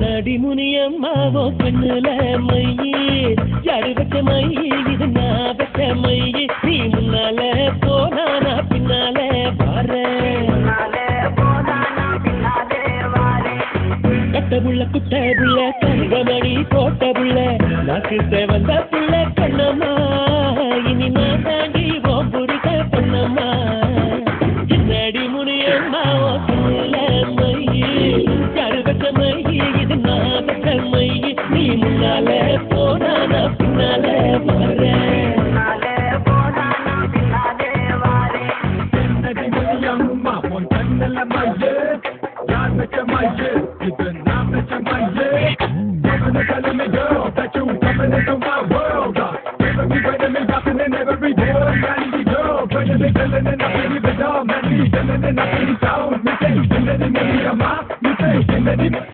அடிமுனியம்மாவோ கண்ணுல மையி யாரு வச்ச மையி இது நான் வச்ச மையி நீ முன்னால போனானா பின்னால கட்ட புள்ள குட்ட புள்ள தங்கமணி போட்ட புள்ள நாக்கு வந்த புள்ள கண்ணம்மா இனி நான் தாண்டி ஓம் புரிக்க பண்ணம்மா அடிமுனியம்மாவோ கண்ணுல மையி யாரு வச்ச மையி இது